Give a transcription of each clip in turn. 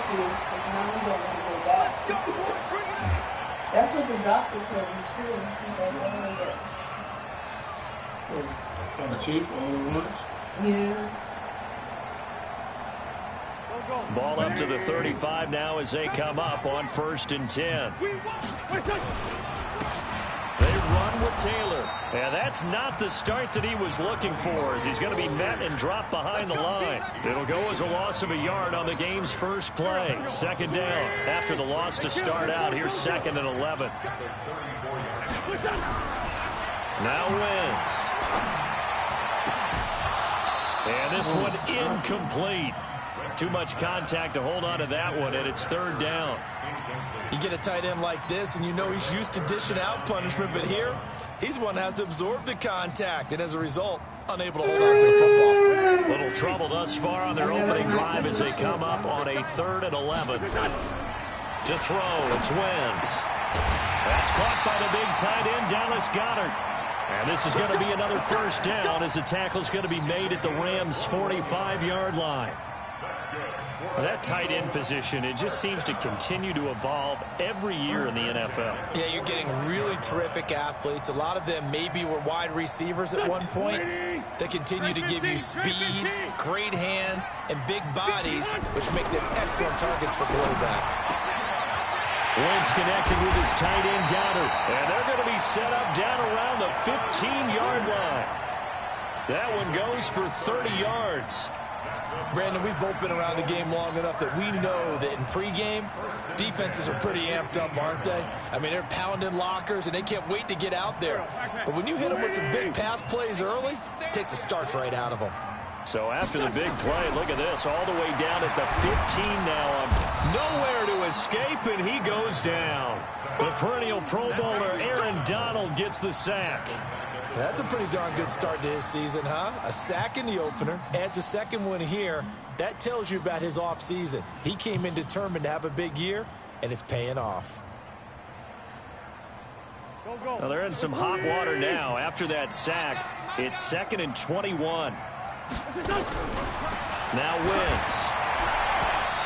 to, because now we don't want to go back. That's what the doctor told me too. He's like, I want to get. From the chief all at once? Yeah. Ball up to the 35 now as they come up on 1st and 10. They run with Taylor. And that's not the start that he was looking for, as he's going to be met and dropped behind the line. It'll go as a loss of a yard on the game's first play. 2nd down after the loss to start out. Here's 2nd and 11. Now Wentz. And this one incomplete. Too much contact to hold on to that one, and it's 3rd down. You get a tight end like this, and you know he's used to dishing out punishment, but here, he's one that has to absorb the contact, and as a result, unable to hold on to the football. Little trouble thus far on their opening drive as they come up on a 3rd and 11. To throw, it's Wentz. That's caught by the big tight end, Dallas Goedert. And this is going to be another 1st down as the tackle's going to be made at the Rams' 45-yard line. Well, that tight end position, it just seems to continue to evolve every year in the NFL. Yeah, you're getting really terrific athletes. A lot of them maybe were wide receivers at one point. They continue to give you speed, great hands, and big bodies, which make them excellent targets for quarterbacks. Wentz connecting with his tight end, Goedert. And they're going to be set up down around the 15-yard line. That one goes for 30 yards. Brandon, we've both been around the game long enough that we know that in pregame, defenses are pretty amped up, aren't they? I mean, they're pounding lockers, and they can't wait to get out there. But when you hit them with some big pass plays early, it takes the starch right out of them. So after the big play, look at this, all the way down at the 15 now. Nowhere to escape, and he goes down. The perennial Pro Bowler Aaron Donald gets the sack. That's a pretty darn good start to his season, huh? A sack in the opener, adds a second one here. That tells you about his offseason. He came in determined to have a big year, and it's paying off. Well, they're in some hot water now. After that sack, it's 2nd and 21. Now Wentz.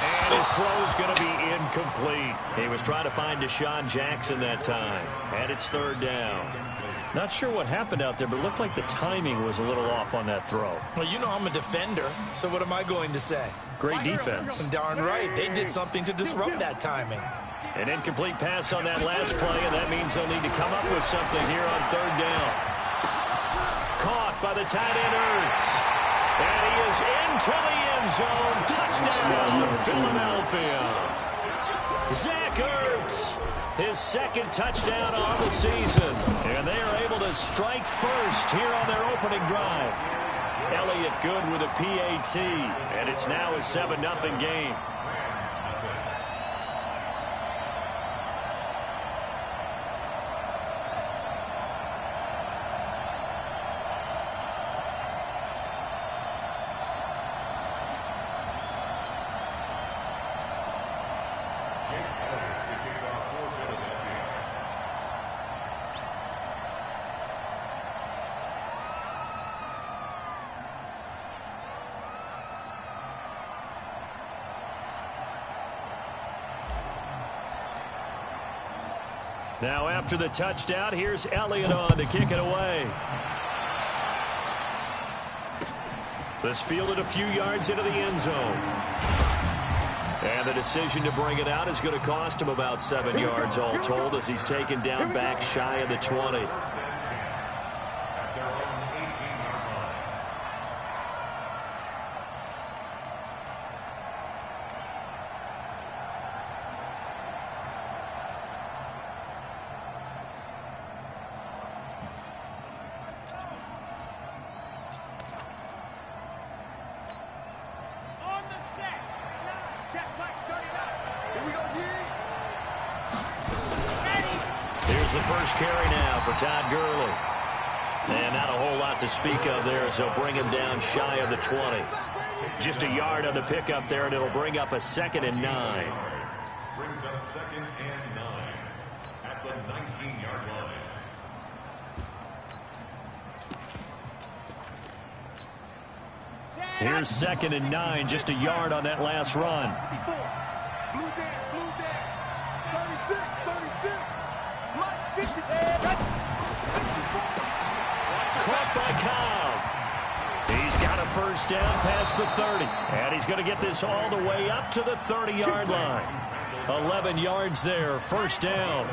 And his throw is going to be incomplete. He was trying to find Deshaun Jackson that time. And it's 3rd down. Not sure what happened out there, but it looked like the timing was a little off on that throw. Well, you know I'm a defender, so what am I going to say? Great defense. Darn right. They did something to disrupt that timing. An incomplete pass on that last play, and that means they'll need to come up with something here on 3rd down. Caught by the tight end, Ertz. And he is into the end zone. Touchdown, Philadelphia. Zach Ertz. His 2nd touchdown on the season. And they are able to strike first here on their opening drive. Elliott good with a PAT. And it's now a 7-0 game. Now after the touchdown, here's Elliott on to kick it away. This fielded a few yards into the end zone. And the decision to bring it out is going to cost him about 7 yards all told as he's taken down back shy of the 20. Here's the first carry now for Todd Gurley. And not a whole lot to speak of there as they'll bring him down shy of the 20. Just a yard on the pickup there, and it'll bring up a 2nd and 9. Brings up 2nd and 9 at the 19-yard line. Here's 2nd and 9, just a yard on that last run. Caught by Cobb. He's got a first down past the 30. And he's going to get this all the way up to the 30-yard line. 11 yards there, first down.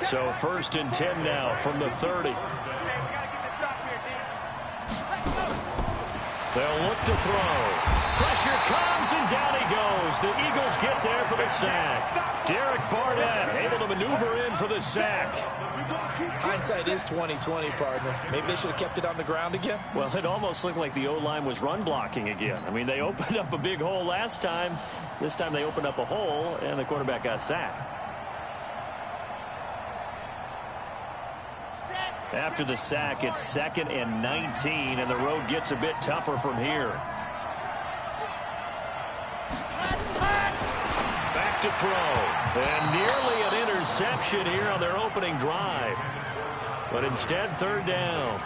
So 1st and 10 now from the 30. They'll look to throw. Pressure comes, and down he goes. The Eagles get there for the sack. Derek Barnett able to maneuver in for the sack. Hindsight is 20/20, partner. Maybe they should have kept it on the ground again. Well, it almost looked like the O-line was run blocking again. I mean, they opened up a big hole last time. This time they opened up a hole, and the quarterback got sacked. After the sack, it's 2nd and 19, and the road gets a bit tougher from here. Back to throw. And nearly an interception here on their opening drive. But instead, 3rd down.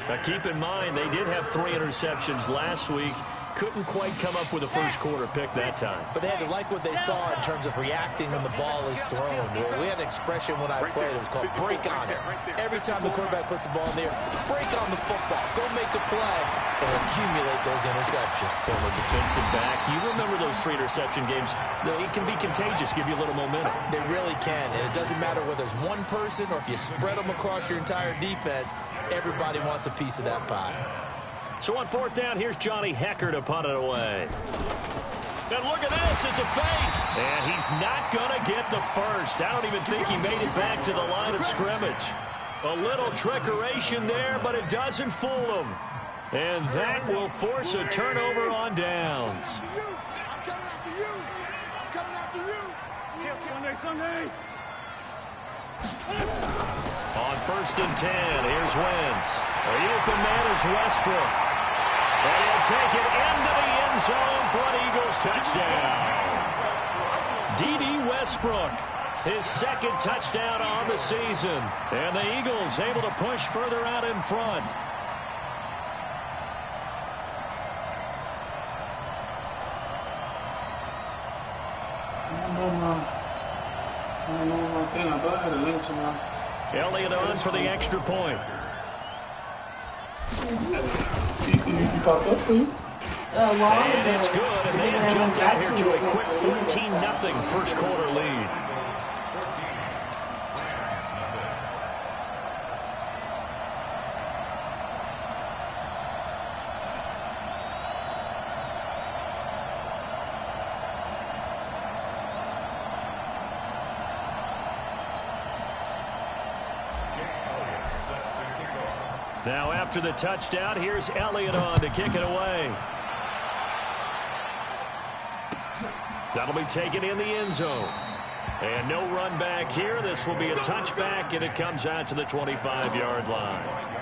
Now keep in mind, they did have 3 interceptions last week. Couldn't quite come up with a first-quarter pick that time. But they had to like what they saw in terms of reacting when the ball is thrown. We had an expression when I played. It was called break on it. Every time the quarterback puts the ball in the air, break on the football. Go make a play and accumulate those interceptions. Former defensive back. You remember those 3 interception games. It can be contagious, give you a little momentum. They really can. And it doesn't matter whether it's one person or if you spread them across your entire defense. Everybody wants a piece of that pie. So on 4th down, here's Johnny Hekker to punt it away. And look at this, it's a fake. And he's not going to get the first. I don't even think he made it back to the line of scrimmage. A little trickeration there, but it doesn't fool him. And that will force a turnover on downs. On 1st and 10, here's Wentz. The open man is Westbrook. And he'll take it into the end zone for an Eagles touchdown. D.D. Westbrook, his 2nd touchdown on the season. And the Eagles able to push further out in front. Elliott on for the extra point. And it's good, and they have jumped out here to a quick 14-0 first-quarter lead. Now after the touchdown, here's Elliott on to kick it away. That'll be taken in the end zone. And no run back here. This will be a touchback, and it comes out to the 25-yard line.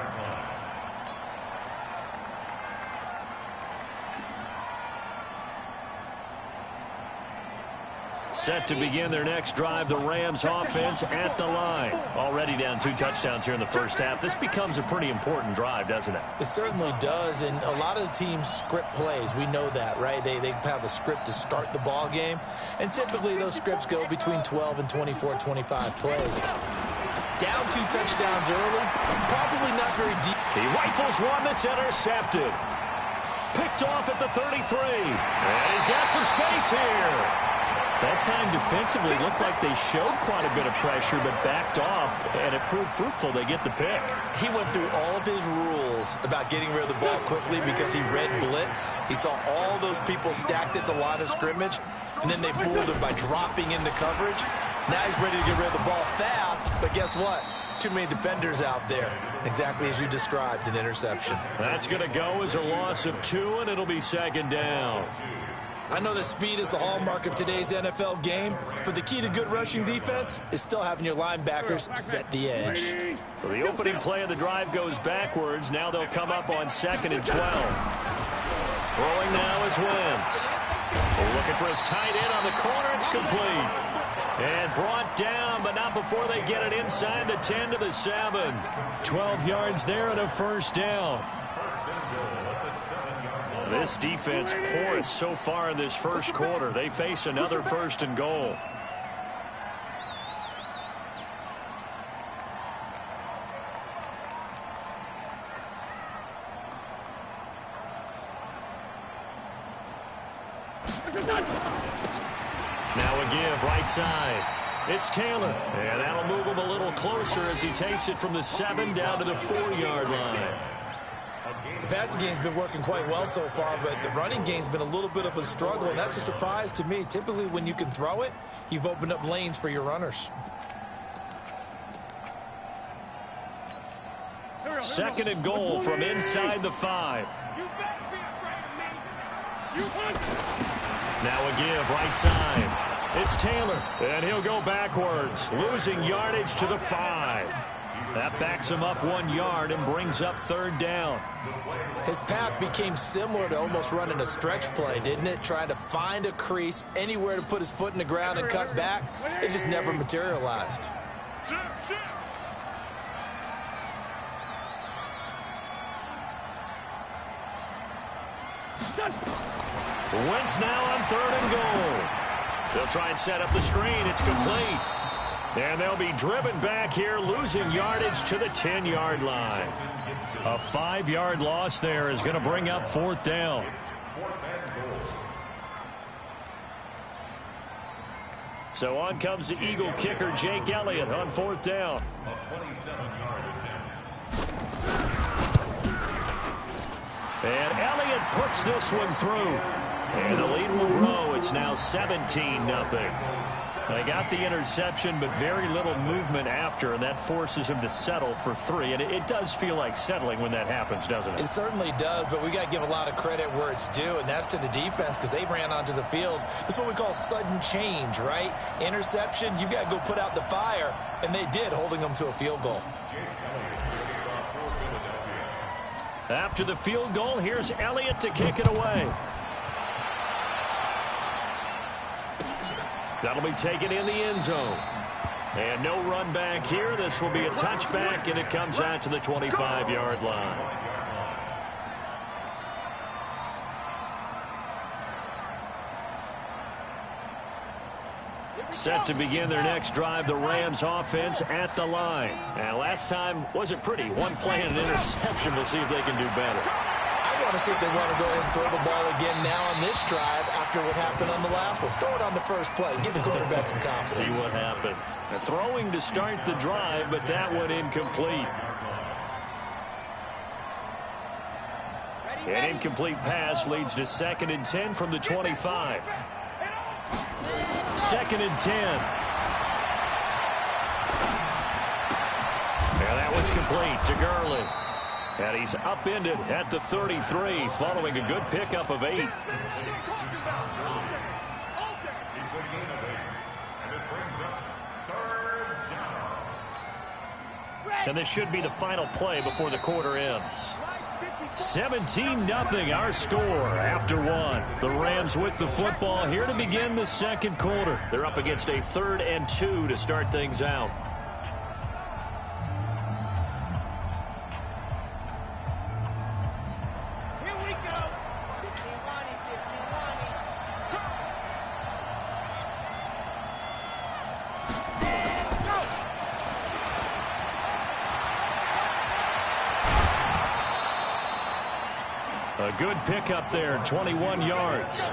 Set to begin their next drive, the Rams offense at the line. Already down 2 touchdowns here in the first half. This becomes a pretty important drive, doesn't it? It certainly does, and a lot of the teams script plays. We know that, right? They have a script to start the ball game, and typically those scripts go between 12 and 24, 25 plays. Down 2 touchdowns early, probably not very deep. He rifles one that's intercepted. Picked off at the 33. And he's got some space here. That time defensively looked like they showed quite a bit of pressure but backed off, and it proved fruitful. They get the pick. He went through all of his rules about getting rid of the ball quickly because he read blitz. He saw all those people stacked at the line of scrimmage, and then they fooled him by dropping into coverage. Now he's ready to get rid of the ball fast, but guess what? Too many defenders out there. Exactly as you described, an interception. That's going to go as a loss of 2, and it'll be 2nd down. I know that speed is the hallmark of today's NFL game, but the key to good rushing defense is still having your linebackers set the edge. So the opening play of the drive goes backwards. Now they'll come up on 2nd and 12. Throwing now is Wentz. Looking for his tight end on the corner. It's complete. And brought down, but not before they get it inside the 10 to the 7. 12 yards there and a first down. This defense porous so far in this first quarter. They face another 1st and goal. Now a give right side. It's Taylor, and that'll move him a little closer as he takes it from the 7 down to the 4-yard line. The passing game's been working quite well so far, but the running game's been a little bit of a struggle, and that's a surprise to me. Typically, when you can throw it, you've opened up lanes for your runners. 2nd and goal from inside the 5. Now a give right side. It's Taylor, and he'll go backwards, losing yardage to the 5. That backs him up 1 yard and brings up 3rd down. His path became similar to almost running a stretch play, didn't it? Trying to find a crease, anywhere to put his foot in the ground and cut back. It just never materialized. Wentz now on 3rd and goal. They'll try and set up the screen. It's complete. And they'll be driven back here, losing yardage to the 10-yard line. A 5-yard loss there is going to bring up 4th down. So on comes the Eagle kicker, Jake Elliott, on 4th down. And Elliott puts this one through. And the lead will grow. It's now 17-0. They got the interception, but very little movement after, and that forces him to settle for 3. And it does feel like settling when that happens, doesn't it? It certainly does, but we got to give a lot of credit where it's due, and that's to the defense because they ran onto the field. This is what we call sudden change, right? Interception, you've got to go put out the fire, and they did, holding them to a field goal. After the field goal, here's Elliott to kick it away. That'll be taken in the end zone. And no run back here. This will be a touchback, and it comes out to the 25-yard line. Set to begin their next drive, the Rams offense at the line. And last time wasn't pretty. One play and an interception. We'll see if they can do better. I want to see if they want to go ahead and throw the ball again now on this drive after what happened on the last one. Throw it on the first play. Give the quarterback some confidence. See what happens. They're throwing to start the drive, but that one incomplete. An incomplete pass leads to 2nd and 10 from the 25. 2nd and 10. And that one's complete to Gurley. And he's upended at the 33 following a good pickup of 8. And this should be the final play before the quarter ends. 17-0 our score after 1. The Rams with the football here to begin the 2nd quarter. They're up against a 3rd and 2 to start things out. A good pickup there, 21 yards.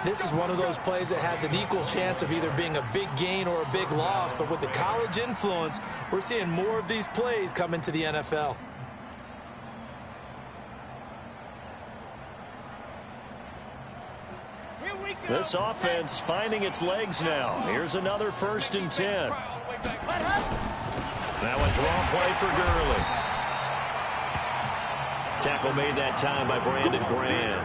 This is one of those plays that has an equal chance of either being a big gain or a big loss, but with the college influence, we're seeing more of these plays come into the NFL. This offense finding its legs now. Here's another 1st and 10. Now a draw play for Gurley. Tackle made that time by Brandon Graham.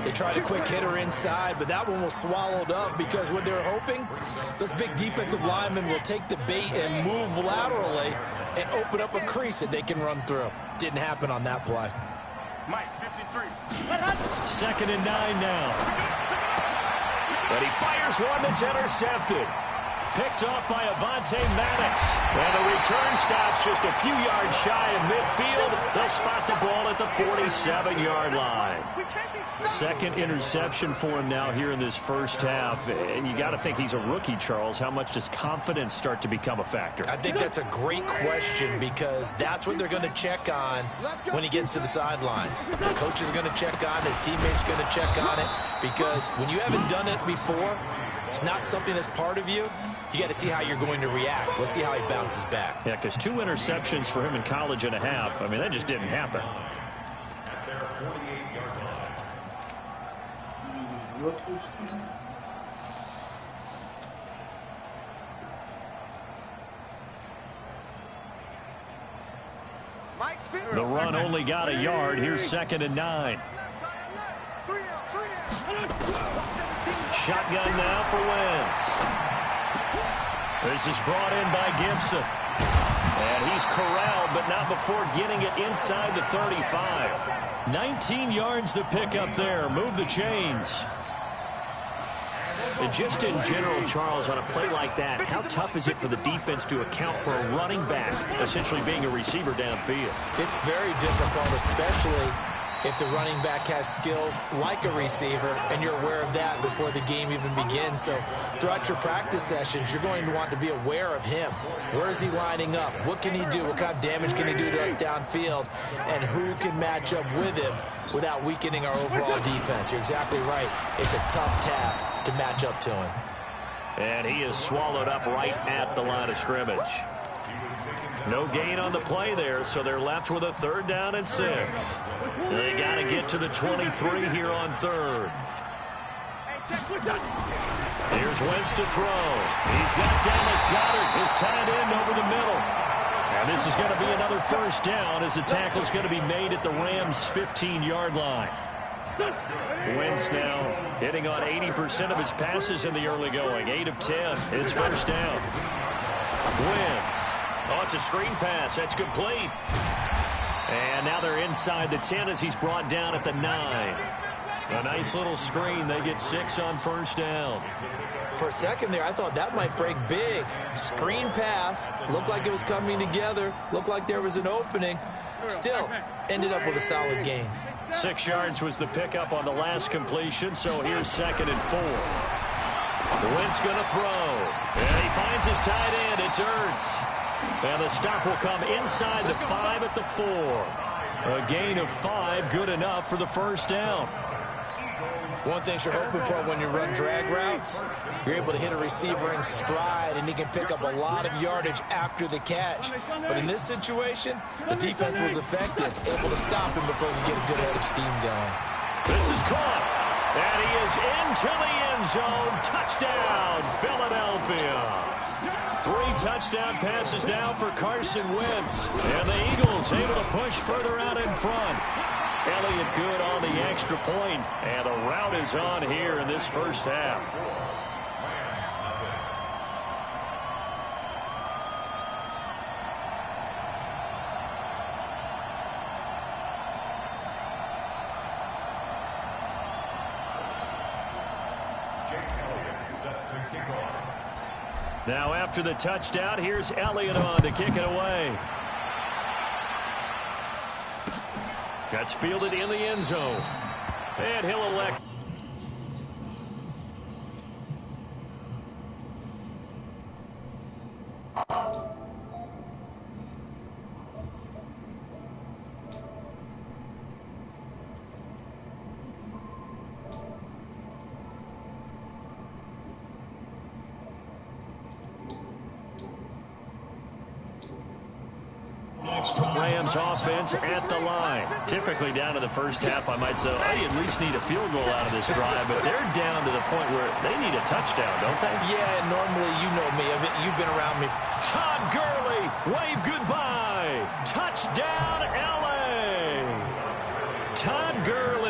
They tried a quick hitter inside, but that one was swallowed up because what they're hoping, those big defensive linemen will take the bait and move laterally and open up a crease that they can run through. Didn't happen on that play. 2nd and 9 now. But he fires one that's intercepted. picked off by Avonte Maddox. And the return stops just a few yards shy of midfield. They'll spot the ball at the 47-yard line. Second interception for him now here in this first half. And you got to think he's a rookie, Charles. How much does confidence start to become a factor? I think that's a great question because that's what they're going to check on when he gets to the sidelines. The coach is going to check on, his teammates going to check on it, because when you haven't done it before, it's not something that's part of you. You got to see how you're going to react. Let's see how he bounces back. Yeah, because 2 interceptions for him in college and a half. I mean, that just didn't happen. At their 48-yard line. The run only got a yard. Here's 2nd and 9. Shotgun now for Wentz. This is brought in by Gibson. And he's corralled, but not before getting it inside the 35. 19 yards the pickup there. Move the chains. And just in general, Charles, on a play like that, how tough is it for the defense to account for a running back essentially being a receiver downfield? It's very difficult, especially if the running back has skills like a receiver, and you're aware of that before the game even begins. So throughout your practice sessions, you're going to want to be aware of him. Where is he lining up? What can he do? What kind of damage can he do to us downfield? And who can match up with him without weakening our overall defense? You're exactly right. It's a tough task to match up to him. And he is swallowed up right at the line of scrimmage. No gain on the play there, so they're left with a 3rd down and 6. They got to get to the 23 here on 3rd. Here's Wentz to throw. He's got Dallas Goedert, his tight end, over the middle. And this is going to be another 1st down as the tackle's going to be made at the Rams' 15-yard line. Wentz now hitting on 80% of his passes in the early going. 8 of 10. It's 1st down. Wentz. Oh, it's a screen pass. That's complete. And now they're inside the 10 as he's brought down at the 9. A nice little screen. They get 6 on 1st down. For a second there, I thought that might break big. Screen pass. Looked like it was coming together. Looked like there was an opening. Still, ended up with a solid gain. 6 yards was the pickup on the last completion, so here's 2nd and 4. Wentz going to throw. And he finds his tight end. It's Ertz. And the stop will come inside the 5 at the 4. A gain of 5, good enough for the 1st down. One thing you're hoping for when you run drag routes, you're able to hit a receiver in stride, and he can pick up a lot of yardage after the catch. But in this situation, the defense was effective, able to stop him before he get a good head of steam going. This is caught. And he is into the end zone. Touchdown, Philadelphia. 3 touchdown passes now for Carson Wentz. And the Eagles able to push further out in front. Elliott good on the extra point. And the route is on here in this 1st half. Now after the touchdown, here's Elliott on to kick it away. That's fielded in the end zone. And he'll elect. Rams offense at the line. Typically down to the 1st half, I might say, oh, you at least need a field goal out of this drive, but they're down to the point where they need a touchdown, don't they? Yeah, normally, you know me. You've been around me. Todd Gurley, wave goodbye. Touchdown, L.A. Todd Gurley